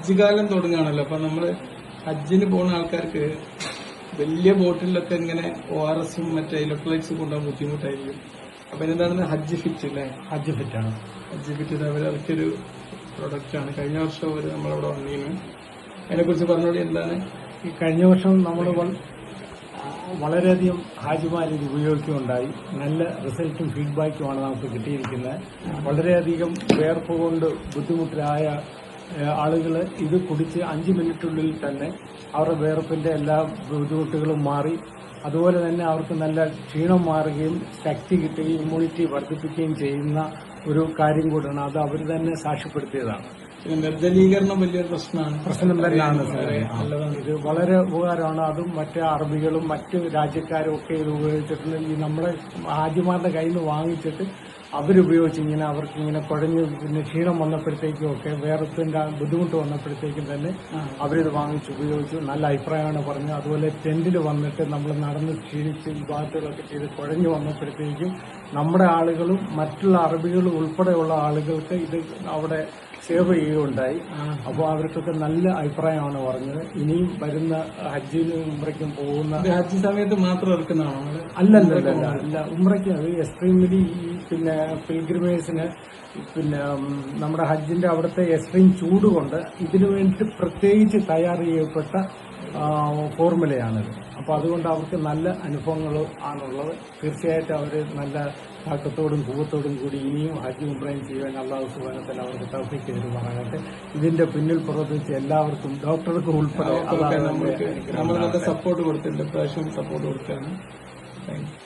ഹജ്ജ് കാലം തുടങ്ങുകയാണല്ലോ. അപ്പൊ നമ്മള് ഹജ്ജിന് പോകുന്ന ആൾക്കാർക്ക് വലിയ ബോട്ടിലൊക്കെ ഇങ്ങനെ ORS മറ്റേ ഇലക്ട്രോലൈറ്റ്സ് കൊണ്ടുപോകാൻ ബുദ്ധിമുട്ടായിരിക്കും. അപ്പൊ എന്താണ് ഹജ്ജ് ഫിറ്റ് അല്ലേ? ഹജ്ജ് ഫിറ്റാണ്. ഹജ്ജ് ഫിറ്റ് അവരിറക്കിയൊരു പ്രൊഡക്റ്റാണ്. കഴിഞ്ഞ വർഷം അവർ നമ്മളവിടെ വന്നിരുന്നു. അതിനെ കുറിച്ച് പറഞ്ഞോളി. എന്താണ് ഈ കഴിഞ്ഞ വർഷം നമ്മൾ വളരെയധികം ഹാജിമാർ ഇത് ഉപയോഗിക്കുകയുണ്ടായി. നല്ല റിസൾട്ടും ഫീഡ്ബാക്കുമാണ് നമുക്ക് കിട്ടിയിരിക്കുന്നത്. വളരെയധികം വേർപ്പ് കൊണ്ട് ബുദ്ധിമുട്ടിലായ ആളുകൾ ഇത് കുടിച്ച് 5 മിനിറ്റിനുള്ളിൽ തന്നെ അവരുടെ വേർപ്പിന്റെ എല്ലാ ബുദ്ധിമുട്ടുകളും മാറി. അതുപോലെ തന്നെ അവർക്ക് നല്ല ക്ഷീണം മാറുകയും ശക്തി കിട്ടുകയും ഇമ്മ്യൂണിറ്റി വർദ്ധിപ്പിക്കുകയും ചെയ്യുന്ന ഒരു കാര്യം കൂടാണ്. അത് അവർ തന്നെ സാക്ഷ്യപ്പെടുത്തിയതാണ്. നിർജ്ജലീകരണം വലിയൊരു പ്രശ്നം തന്നെയാണ്. ഇത് വളരെ ഉപകാരമാണ്. അതും മറ്റ് അറബികളും മറ്റ് രാജ്യക്കാരും ഒക്കെ ഇത് ഉപയോഗിച്ചിട്ടുണ്ട്. ഈ നമ്മുടെ ഹാജിമാരുടെ കയ്യിൽ നിന്ന് വാങ്ങിച്ചിട്ട് അവരുപയോഗിച്ച് ഇങ്ങനെ അവർക്കിങ്ങനെ കുഴഞ്ഞ് പിന്നെ ക്ഷീണം വന്നപ്പോഴത്തേക്കും ഒക്കെ വേറത്തിന്റെ ബുദ്ധിമുട്ട് വന്നപ്പോഴത്തേക്കും തന്നെ അവരിത് വാങ്ങിച്ച് ഉപയോഗിച്ചു. നല്ല അഭിപ്രായമാണ് പറഞ്ഞത്. അതുപോലെ ടെന്റിൽ വന്നിട്ട് നമ്മൾ നടന്ന് ക്ഷീണിച്ച് ബാത്തുകളൊക്കെ ചെയ്ത് കുഴഞ്ഞു വന്നപ്പോഴത്തേക്കും നമ്മുടെ ആളുകളും മറ്റുള്ള അറബികളും ഉൾപ്പെടെയുള്ള ആളുകൾക്ക് ഇത് അവിടെ സേവ് ചെയ്യുകയുണ്ടായി. അപ്പോൾ അവർക്കൊക്കെ നല്ല അഭിപ്രായമാണ് പറഞ്ഞത്. ഇനിയും വരുന്ന ഹജ്ജിനും ഉംറയ്ക്കും പോകുന്ന ഹജ്ജ് സമയത്ത് മാത്രം ഇറക്കുന്നതാണോ? അല്ല, ഉംറയ്ക്ക് അത് എക്സ്ട്രീംലി പിന്നെ പിൽഗ്രിമേഴ്സിന് പിന്നെ നമ്മുടെ ഹജ്ജിന്റെ അവിടുത്തെ എക്സ്ട്രീം ചൂട് കൊണ്ട് ഇതിനു വേണ്ടിയിട്ട് പ്രത്യേകിച്ച് തയ്യാർ ചെയ്യപ്പെട്ട ഫോർമുലയാണിത്. അപ്പോൾ അതുകൊണ്ട് അവർക്ക് നല്ല അനുഭവങ്ങൾ ആണുള്ളത്. തീർച്ചയായിട്ടും അവർ നല്ല താക്കത്തോടും കൂവത്തോടും കൂടി ഇനിയും ഹജ്ജ് ഉംറയും ചെയ്യാൻ അല്ലാഹു സുബ്ഹാനഹു വ തആല അവർക്ക് തൗഫീഖ് തരുമാറാകട്ടെ. ഇതിന്റെ പിന്നിൽ പ്രവർത്തിച്ച് എല്ലാവർക്കും ഡോക്ടർക്കും ഉൾപ്പെടെ നമ്മൾ സപ്പോർട്ട് കൊടുത്തിട്ടുണ്ട്. പ്രാവശ്യം സപ്പോർട്ട് കൊടുത്താണ്. Thank you.